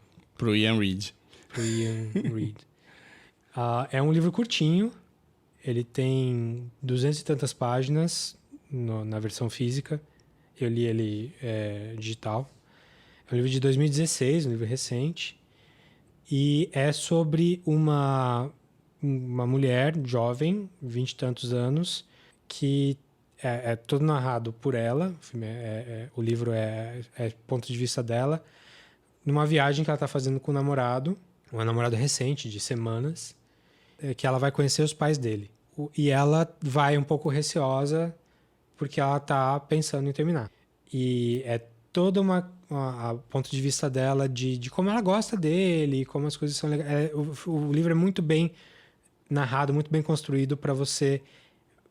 Speaker 1: Ian Reid.
Speaker 2: Pro Ian Reid. É um livro curtinho. Ele tem 200 e tantas páginas na versão física. Eu li ele digital. É um livro de 2016, um livro recente. E é sobre uma mulher jovem, 20 e tantos anos, que é todo narrado por ela. O livro é ponto de vista dela, numa viagem que ela está fazendo com um namorado recente, de semanas, que ela vai conhecer os pais dele. E ela vai um pouco receosa, porque ela está pensando em terminar. E é toda a ponto de vista dela de como ela gosta dele, como as coisas são legais. O livro é muito bem narrado, muito bem construído para você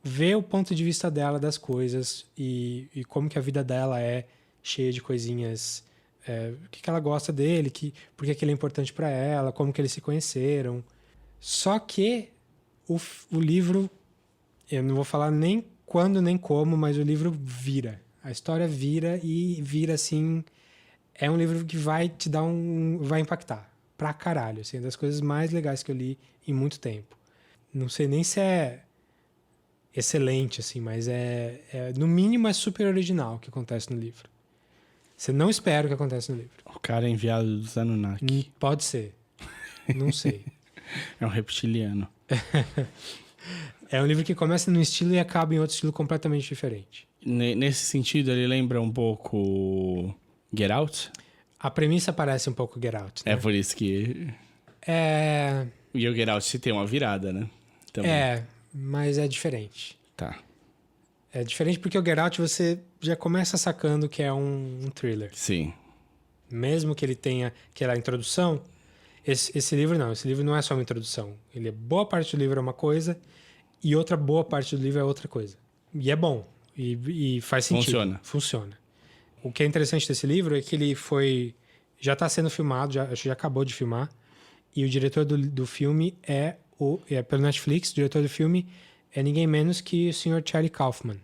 Speaker 2: ver o ponto de vista dela das coisas e como que a vida dela é cheia de coisinhas, o que ela gosta dele, por que ele é importante para ela, como que eles se conheceram. Só que o livro, eu não vou falar nem quando nem como, mas o livro vira. A história vira e vira assim. É um livro que vai te dar vai impactar pra caralho. Assim, é das coisas mais legais que eu li em muito tempo. Não sei nem se é excelente, assim, mas no mínimo é super original o que acontece no livro. Você não espera o que acontece no livro.
Speaker 1: O cara é enviado dos Anunnaki.
Speaker 2: Pode ser. Não sei.
Speaker 1: É um reptiliano.
Speaker 2: É um livro que começa num estilo e acaba em outro estilo completamente diferente.
Speaker 1: Nesse sentido, ele lembra um pouco Get Out?
Speaker 2: A premissa parece um pouco Get Out, né?
Speaker 1: É por isso que...
Speaker 2: É...
Speaker 1: E o Get Out tem uma virada, né? Também.
Speaker 2: Mas é diferente.
Speaker 1: Tá.
Speaker 2: É diferente porque o Get Out você já começa sacando que é um thriller.
Speaker 1: Sim.
Speaker 2: Mesmo que ele tenha aquela introdução, esse livro não é só uma introdução. Boa parte do livro é uma coisa e outra boa parte do livro é outra coisa. E é bom. E faz sentido. Funciona. O que é interessante desse livro é que ele já está sendo filmado, acho que já acabou de filmar, e o diretor do filme é pelo Netflix, o diretor do filme é ninguém menos que o Sr. Charlie Kaufman.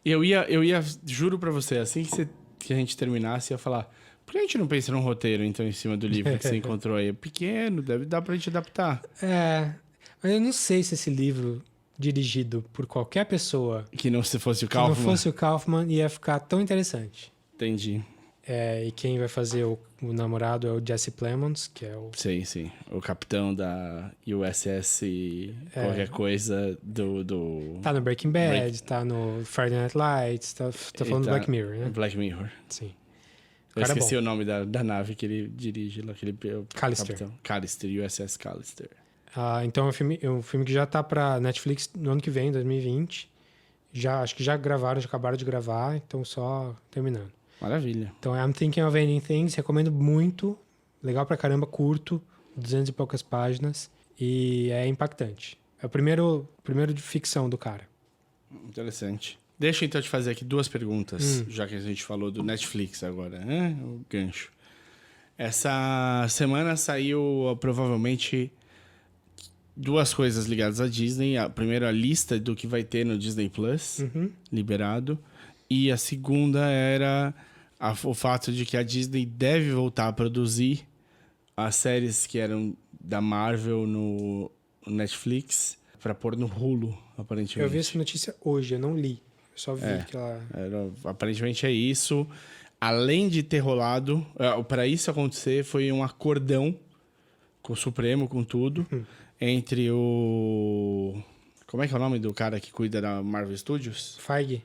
Speaker 1: Eu ia, juro pra você, assim que a gente terminasse, ia falar, por que a gente não pensa num roteiro, então, em cima do livro que você encontrou aí? É pequeno, deve dar pra gente adaptar.
Speaker 2: Mas eu não sei se esse livro, dirigido por qualquer pessoa...
Speaker 1: Que não se fosse o
Speaker 2: Que
Speaker 1: Kaufman?
Speaker 2: não fosse o Kaufman, ia ficar tão interessante.
Speaker 1: Entendi.
Speaker 2: E quem vai fazer o namorado é o Jesse Plemons, que é o...
Speaker 1: Sim. O capitão da USS qualquer coisa do...
Speaker 2: Tá no Breaking Bad, tá no Friday Night Lights, tá falando do Black Mirror, né?
Speaker 1: Black Mirror.
Speaker 2: Sim.
Speaker 1: Eu esqueci o nome da nave que ele dirige lá,
Speaker 2: Callister.
Speaker 1: Capitão. Callister, USS Callister.
Speaker 2: Então é um filme que já tá pra Netflix no ano que vem, 2020. Acho que já acabaram de gravar, então só terminando.
Speaker 1: Maravilha.
Speaker 2: Então, I'm Thinking of Ending Things, recomendo muito. Legal pra caramba, curto, 200 e poucas páginas. E é impactante. É o primeiro de ficção do cara.
Speaker 1: Interessante. Deixa então eu te fazer aqui 2 perguntas, já que a gente falou do Netflix agora, né? O gancho. Essa semana saiu provavelmente 2 coisas ligadas à Disney. A primeira, a lista do que vai ter no Disney Plus, liberado. E a segunda era o fato de que a Disney deve voltar a produzir as séries que eram da Marvel no Netflix para pôr no Hulu, aparentemente.
Speaker 2: Eu vi essa notícia hoje, eu não li. Eu só vi que ela...
Speaker 1: Aparentemente é isso. Além de ter rolado... para isso acontecer, foi um acordão com o Supremo, com tudo, entre o... Como é que é o nome do cara que cuida da Marvel Studios?
Speaker 2: Feige.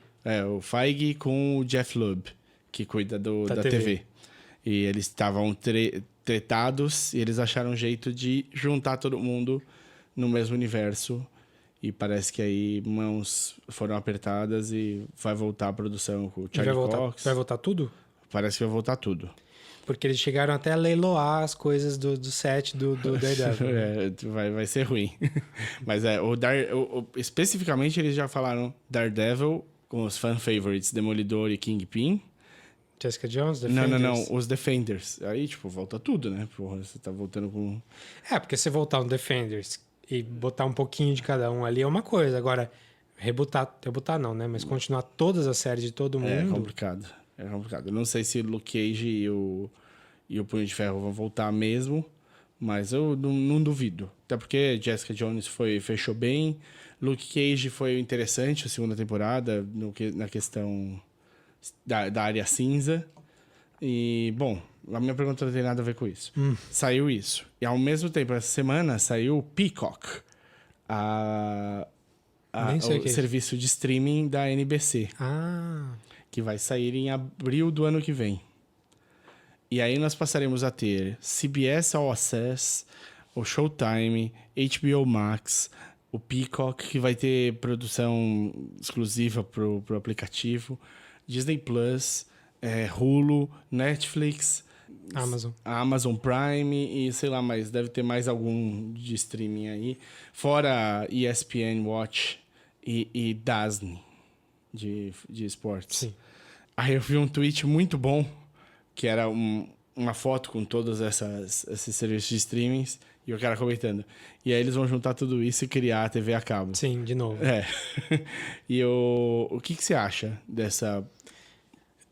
Speaker 1: O Feige com o Jeff Lubb, que cuida da TV. E eles estavam tretados e eles acharam um jeito de juntar todo mundo no mesmo universo. E parece que aí mãos foram apertadas e vai voltar a produção com o Charlie Cox.
Speaker 2: Vai voltar tudo?
Speaker 1: Parece que vai voltar tudo.
Speaker 2: Porque eles chegaram até a leiloar as coisas do set do Daredevil.
Speaker 1: Vai ser ruim. Mas especificamente eles já falaram Daredevil com os fan favorites Demolidor e Kingpin.
Speaker 2: Jessica Jones, Defenders?
Speaker 1: Não. Os Defenders. Aí, volta tudo, né? Porra, você tá voltando com...
Speaker 2: Porque se voltar um Defenders e botar um pouquinho de cada um ali é uma coisa. Agora, rebutar não, né? Mas continuar todas as séries de todo mundo...
Speaker 1: É complicado. Eu não sei se o Luke Cage e o Punho de Ferro vão voltar mesmo, mas eu não duvido. Até porque Jessica Jones fechou bem, Luke Cage foi interessante a segunda temporada, na questão da área cinza. E, bom, a minha pergunta não tem nada a ver com isso. Saiu isso. E, ao mesmo tempo, essa semana, saiu Peacock, o serviço de streaming da NBC. Que vai sair em abril do ano que vem. E aí nós passaremos a ter CBS All Access, o Showtime, HBO Max, o Peacock, que vai ter produção exclusiva pro aplicativo, Disney Plus, Hulu, Netflix, Amazon Prime e sei lá, mas deve ter mais algum de streaming aí, fora ESPN Watch e Disney de esportes.
Speaker 2: Sim.
Speaker 1: Aí eu vi um tweet muito bom, que era uma foto com todos esses serviços de streamings, e o cara comentando. E aí eles vão juntar tudo isso e criar a TV a cabo.
Speaker 2: Sim, de novo.
Speaker 1: E o que você acha dessa...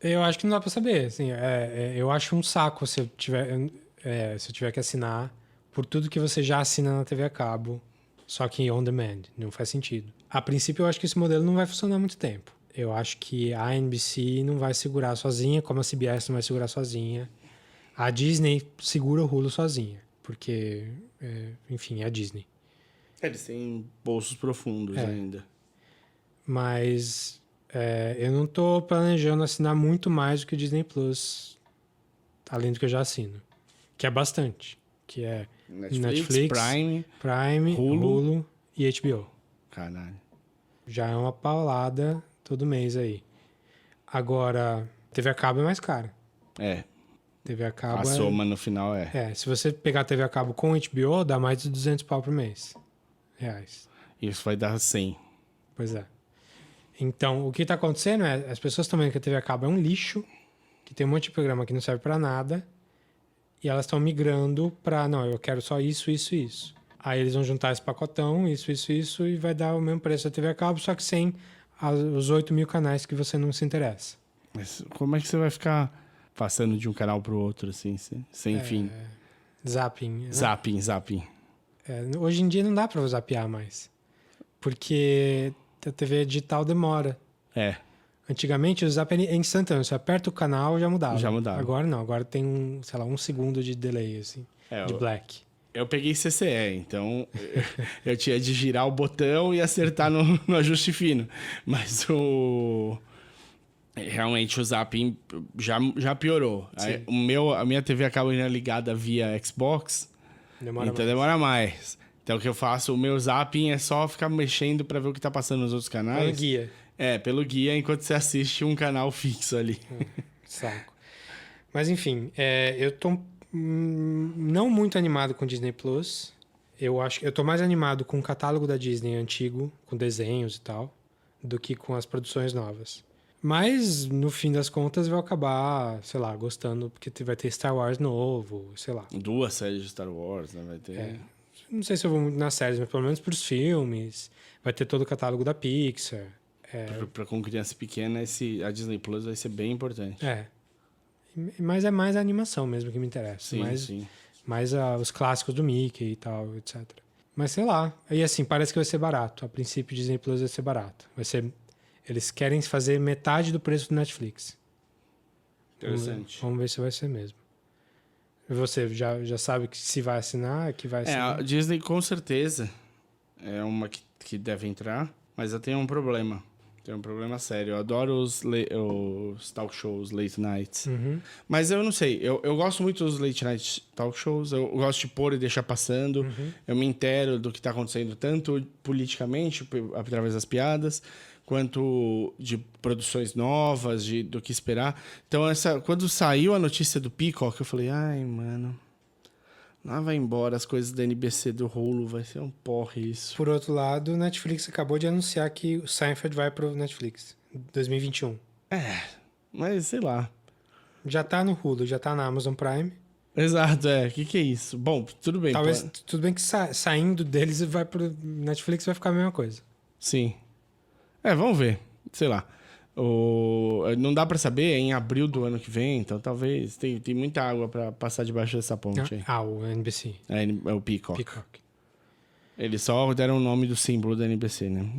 Speaker 2: Eu acho que não dá pra saber. Assim, eu acho um saco se eu tiver que assinar por tudo que você já assina na TV a cabo. só que on demand. Não faz sentido. A princípio, eu acho que esse modelo não vai funcionar muito tempo. Eu acho que a NBC não vai segurar sozinha, como a CBS não vai segurar sozinha. A Disney segura o Hulu sozinha, porque, enfim, é a Disney.
Speaker 1: Eles têm bolsos profundos ainda.
Speaker 2: Mas eu não tô planejando assinar muito mais do que o Disney Plus, além do que eu já assino. Que é bastante. Que é Netflix Prime, Hulu e HBO.
Speaker 1: Caralho.
Speaker 2: Já é uma paulada todo mês aí. Agora, TV a cabo é mais cara. TV a cabo
Speaker 1: A soma no final
Speaker 2: se você pegar a TV a cabo com HBO, dá mais de 200 pau por mês. Reais.
Speaker 1: Isso vai dar 100.
Speaker 2: Pois é. Então, o que tá acontecendo é, as pessoas estão vendo que a TV a cabo é um lixo, que tem um monte de programa que não serve pra nada, e elas estão migrando pra, não, eu quero só isso, isso e isso. Aí eles vão juntar esse pacotão, isso, e vai dar o mesmo preço da TV a cabo, só que sem os 8 mil canais que você não se interessa.
Speaker 1: Mas como é que você vai ficar passando de um canal pro outro, assim, sem fim?
Speaker 2: Zapping. Né?
Speaker 1: Zapping.
Speaker 2: Hoje em dia não dá pra zapear mais. Porque a TV digital demora. Antigamente o zap é instantâneo. Você aperta o canal, já mudava. Agora não. Agora tem um segundo de delay, assim. De black.
Speaker 1: Eu peguei CCE, então eu tinha de girar o botão e acertar no ajuste fino. Mas realmente o zapping já piorou. A minha TV acaba indo ligada via Xbox. Demora mais. Então o que eu faço, o meu zapping é só ficar mexendo pra ver o que tá passando nos outros canais.
Speaker 2: Pelo guia.
Speaker 1: Pelo guia, enquanto você assiste um canal fixo ali.
Speaker 2: Saco. Mas enfim, eu tô não muito animado com Disney Plus. Eu tô mais animado com o catálogo da Disney antigo, com desenhos e tal, do que com as produções novas. Mas, no fim das contas, eu vou acabar, sei lá, gostando, porque vai ter Star Wars novo, sei lá.
Speaker 1: 2 séries de Star Wars, né? Vai ter...
Speaker 2: Não sei se eu vou muito nas séries, mas pelo menos pros filmes. Vai ter todo o catálogo da Pixar.
Speaker 1: Pra com criança pequena, a Disney Plus vai ser bem importante.
Speaker 2: Mas é mais a animação mesmo que me interessa.
Speaker 1: Sim.
Speaker 2: Mais os clássicos do Mickey e tal, etc. Mas sei lá. E assim, parece que vai ser barato. A princípio, Disney Plus vai ser barato. Eles querem fazer metade do preço do Netflix.
Speaker 1: Interessante.
Speaker 2: Vamos ver se vai ser mesmo. E você já sabe que se vai assinar, que vai assinar?
Speaker 1: A Disney com certeza é uma que deve entrar, mas eu tenho um problema. Tem um problema sério. Eu adoro os talk shows, late nights. Mas eu não sei. Eu gosto muito dos late night talk shows. Eu gosto de pôr e deixar passando. Eu me intero do que está acontecendo, tanto politicamente, através das piadas, quanto de produções novas, do que esperar. Então, quando saiu a notícia do Peacock, eu falei, ai, mano, lá vai embora as coisas da NBC, do Hulu, vai ser um porre isso.
Speaker 2: Por outro lado, o Netflix acabou de anunciar que o Seinfeld vai pro Netflix, 2021.
Speaker 1: Mas sei lá.
Speaker 2: Já tá no Hulu, já tá na Amazon Prime.
Speaker 1: Exato, que é isso? Bom, tudo bem.
Speaker 2: Talvez, tudo bem que saindo deles vai pro Netflix vai ficar a mesma coisa.
Speaker 1: Sim. Vamos ver. Sei lá. Não dá pra saber, é em abril do ano que vem, então talvez tem muita água pra passar debaixo dessa ponte aí.
Speaker 2: O NBC.
Speaker 1: É o Peacock. Eles só deram o nome do símbolo da NBC, né?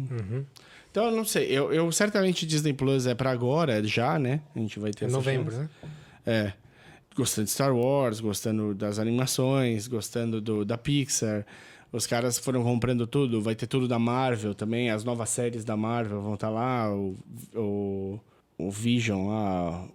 Speaker 1: Então, eu não sei. Eu certamente Disney Plus é pra agora, já, né? A gente vai ter essa
Speaker 2: novembro,
Speaker 1: chance.
Speaker 2: né?
Speaker 1: Gostando de Star Wars, gostando das animações, gostando da Pixar. Os caras foram comprando tudo. Vai ter tudo da Marvel também. As novas séries da Marvel vão estar lá. O Vision lá.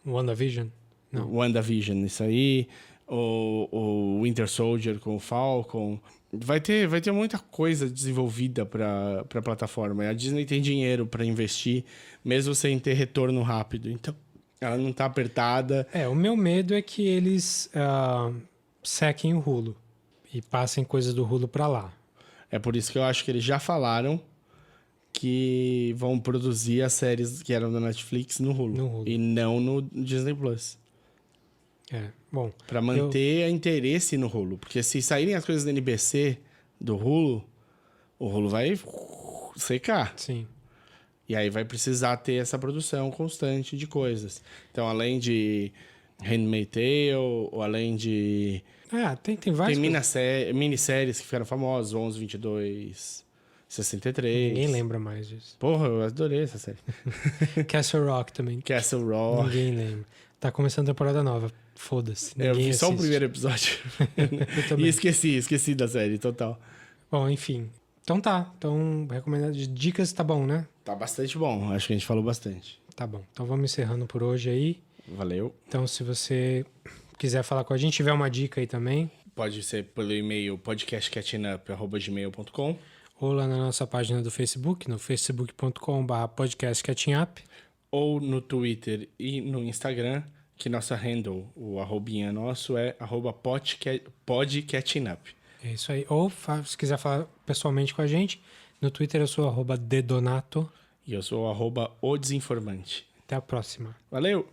Speaker 2: WandaVision? Não.
Speaker 1: WandaVision, isso aí. O Winter Soldier com o Falcon. Vai ter muita coisa desenvolvida para a plataforma. E a Disney tem dinheiro para investir, mesmo sem ter retorno rápido. Então, ela não tá apertada.
Speaker 2: O meu medo é que eles sequem o Hulu e passem coisas do Hulu para lá.
Speaker 1: É por isso que eu acho que eles já falaram que vão produzir as séries que eram da Netflix no Hulu. E não no Disney Plus.
Speaker 2: Bom.
Speaker 1: Pra manter interesse no Hulu. Porque se saírem as coisas da NBC do Hulu, o Hulu vai secar.
Speaker 2: Sim.
Speaker 1: E aí vai precisar ter essa produção constante de coisas. Então, além de Handmaid's Tale, ou além de...
Speaker 2: Tem várias
Speaker 1: Tem minisséries que ficaram famosas, 11, 22, 63.
Speaker 2: Ninguém lembra mais disso.
Speaker 1: Porra, eu adorei essa série.
Speaker 2: Castle Rock também.
Speaker 1: Castle Rock.
Speaker 2: Ninguém lembra. Tá começando a temporada nova. Foda-se.
Speaker 1: Eu
Speaker 2: Ninguém
Speaker 1: vi só o
Speaker 2: assiste.
Speaker 1: primeiro episódio.
Speaker 2: Eu também.
Speaker 1: E esqueci da série, total.
Speaker 2: Bom, enfim. Então tá. Então, recomendado de dicas tá bom, né?
Speaker 1: Tá bastante bom, acho que a gente falou bastante.
Speaker 2: Tá bom. Então vamos encerrando por hoje aí.
Speaker 1: Valeu.
Speaker 2: Então, se você quiser falar com a gente, tiver uma dica aí também,
Speaker 1: Pode ser pelo e-mail podcastcatchingup@gmail.com
Speaker 2: ou lá na nossa página do Facebook, no facebook.com/podcastcatchingup.
Speaker 1: ou no Twitter e no Instagram, que nossa handle, o arrobinha nosso é @podcatchingup.
Speaker 2: É isso aí. Ou se quiser falar pessoalmente com a gente, no Twitter eu sou @dedonato.
Speaker 1: E eu sou o @odesinformante.
Speaker 2: Até a próxima.
Speaker 1: Valeu!